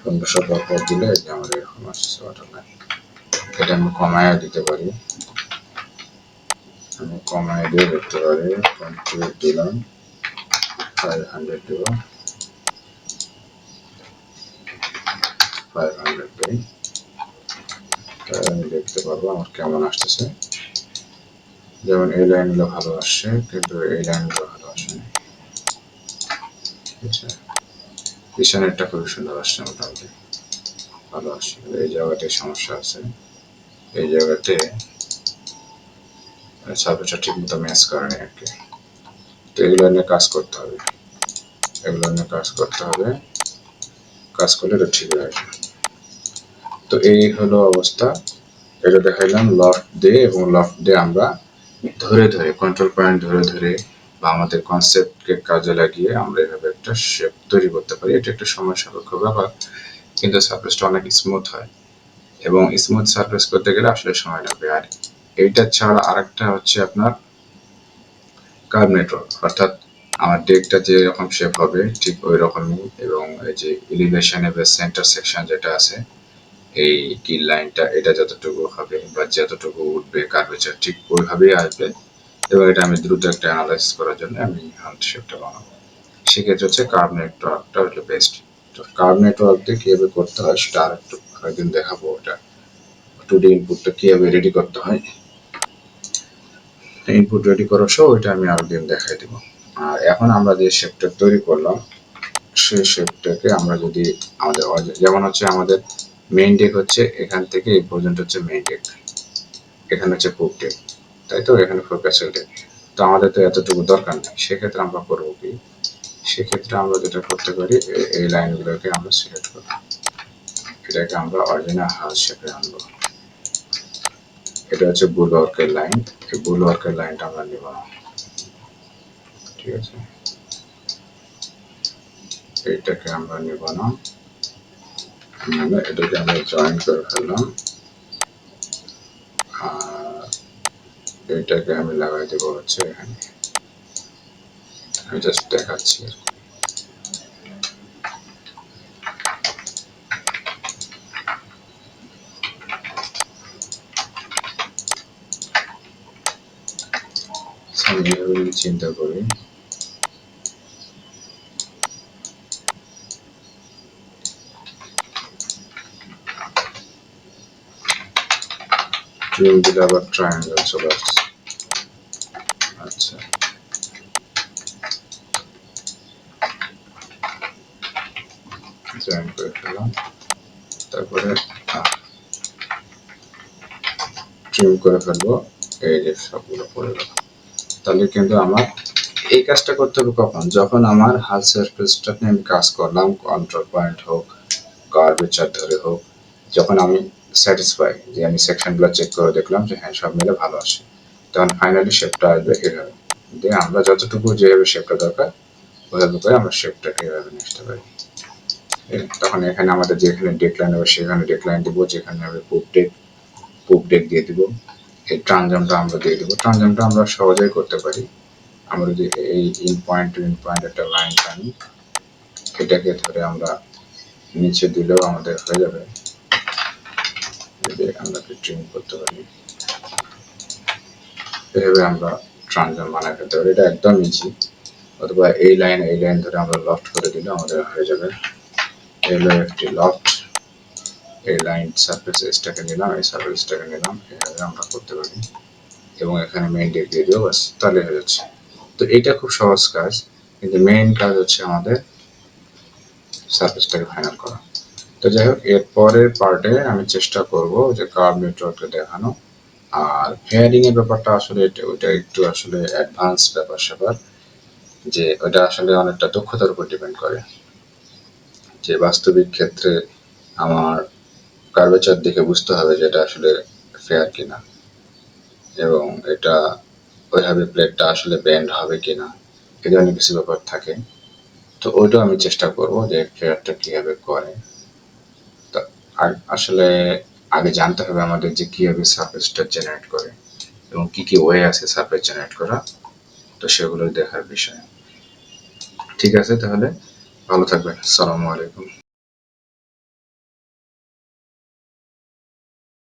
1500 পর দিলে এটা আমার এরকম আসছে ওয়াটার লাইন। এটা আমি কমায়া দিতে পারি, আমি কমায় দিয়ে দেখতে পারি। কন্ট্রোল দিলাম, 500 দেব, 500 দেই, তাহলে আমি দেখতে পারবো আমার কেমন আসতেছে। যেমন এই লাইনগুলো ভালো আসছে, কিন্তু এই লাইনগুলো ভালো আসে না, ঠিক আছে। পিছনেরটা খুবই সুন্দর আসছে, মোটামুটি ভালো আসছে। এই জায়গাতে সমস্যা আছে, এই জায়গাতে সার্ফেসটা ঠিক মতো ম্যাচ করে না আর কি। তো এগুলো নিয়ে কাজ করতে হবে, এগুলো নিয়ে কাজ করতে হবে, কাজ করলে এটা ঠিক হয়ে আসবে। তো এই হলো অবস্থা। এটা দেখাইলাম লফট দিয়ে, এবং লফট দিয়ে আমরা ধরে ধরে কন্ট্রোল পয়েন্ট ধরে ধরে বা আমাদের কনসেপ্টকে কাজে লাগিয়ে আমরা এভাবে একটা শেপ তৈরি করতে পারি। এটা একটা সময় সাপেক্ষ ব্যাপার, কিন্তু সারফেসটা অনেক স্মুথ হয়, এবং স্মুথ সারফেস করতে গেলে আসলে সময় লাগবে। আর এইটা ছাড়া আরেকটা হচ্ছে আপনার কার্ভ নেটওয়ার্ক, অর্থাৎ আমার ডেকটা যে রকম শেপ হবে ঠিক ওই রকমই, এবং এই যে এলিভেশন এবং সেন্টার সেকশন যেটা আছে, এই কিল লাইনটা এটা যতটুকু হবে বা যতটুকু উঠবে কার্ভেচার ঠিক ওইভাবেই আসবে। এবং এটা আমি দ্রুত একটা অ্যানালাইসিস করার জন্য আমি হ্যান্ড শেপটা বানাবো। সেক্ষেত্রে হচ্ছে কার্ভ নেটওয়ার্কটা হলো বেস্ট। তো কার্ভ নেটওয়ার্ক দিয়ে কীভাবে করতে হয় সেটা আরেকদিন দেখাবো। ওটা 2D ইনপুটটা কীভাবে রেডি করতে হয়, ইনপুট রেডি করার সহ ওইটা আমি আরেকদিন দেখাই দেবো। আর এখন আমরা যে শেপটা তৈরি করলাম, সেই শেপটাকে আমরা যদি আমাদের যেমন হচ্ছে আমাদের মেইন ডেক হচ্ছে এখান থেকে এই পর্যন্ত হচ্ছে মেইন ডেক, এখানে হচ্ছে পুপ ডেক, তাই তো, এখানে ফোকাসেল ডেক। তো আমাদের তো এতটুকু দরকার নেই, সেক্ষেত্রে আমরা করবো কি, সেক্ষেত্রে আমরা যেটা করতে পারি, এই লাইনগুলোকে আমরা সিলেক্ট করব, এটাকে আমরা অরিজিনাল হাউস শেপে আনবো। এটা হচ্ছে বুলওয়ার্কের লাইন, এই বুলওয়ার্কের লাইনটা আমরা নিব না, ঠিক আছে, এইটাকে আমরা নিব না, মানে এটাকে আমরা জয়েন করে ফেললাম। আর এইটাকে আমি লাগাই দেবো হচ্ছে এখানে, আমি জাস্ট দেখাচ্ছি আর কি। আমি এভাবে যদি চিন্তা করি, ট্রিম দিলে আবার ট্রায়াঙ্গেল চলে আসছে। আচ্ছা, জয়েন করে ফেললাম, তারপরে ট্রিম করে ফেলবো, এই যে সবগুলো পড়ে গেল। তাহলে কিন্তু আমার এই কাজটা করতে হবে কখন, যখন আমার হাল সারফেসটা নিয়ে আমি কাজ করলাম, কন্ট্রোল পয়েন্ট হোক, কার্ভেচার ধরে হোক, যখন আমি স্যাটিসফাই যে আমি সেকশনগুলো চেক করে দেখলাম যে হ্যাঁ সব মিলে ভালো আসে, তখন ফাইনালি শেপটা আসবে এভাবে। দিয়ে আমরা যতটুকু যেভাবে শেপটা দরকার ওইভাবে করে আমরা শেপটাকে এভাবে নিয়ে আসতে পারি। তখন এখানে আমাদের যেখানে ডেকলাইন হবে সেখানে ডেকলাইন দিব, যেখানে হবে পুপ ডেক দিয়ে দিব। এই ট্রানজামটা আমরা দিয়ে দেবো, ট্রানজামটা আমরা সহজেই করতে পারি। আমরা যদি এই in point to in point একটা লাইন টানি, এটাকে ধরে আমরা নিচে দিলেও আমাদের হয়ে যাবে, যদি আমরা ট্রিম করতে পারি, এভাবে আমরা ট্রানজাম বানায় ফেলতে পারি। এটা একদম ইজি। অথবা এই লাইন ধরে আমরা লফট করে দিলে আমাদের হয়ে যাবে। এলো একটি লফট, এই লাইন সারফেস এসটাকে নিলাম, এই সারফেসটাকে নিলাম, এভাবে আমরা করতে পারি। এবং এখানে মেইন ডেক দিয়ে দিও, বাস, তাহলে হয়ে যাচ্ছে। তো এটা খুব সহজ কাজ, কিন্তু মেইন কাজ হচ্ছে আমাদের সারফেসটাকে ফাইনাল করা। তো যাই হোক, এর পরের পার্টে আমি চেষ্টা করব যে কার্ভ নেটওয়ার্ককে দেখানো। আর ফেয়ারিং এর ব্যাপারটা আসলে ওইটা একটু আসলে অ্যাডভান্স ব্যাপার স্যাপার, যে ওটা আসলে অনেকটা দক্ষতার উপর ডিপেন্ড করে, যে বাস্তবিক ক্ষেত্রে আমার কার্ভেচার দেখে বুঝতে হবে যে এটা আসলে ফেয়ার কিনা, এবং এটা ওইভাবে প্লেটটা আসলে বেন্ড হবে কিনা, এই ধরনের কিছু ব্যাপার থাকে। তো ওইটাও আমি চেষ্টা করব যে ফেয়ারটা কিভাবে করে। তো আসলে আগে জানতে হবে আমাদের যে কিভাবে সারফেসটা জেনারেট করে এবং কি কি ওয়ে আছে সারফেস জেনারেট করা, তো সেগুলো দেখার বিষয়। ঠিক আছে, তাহলে ভালো থাকবেন। আসসালামু আলাইকুম।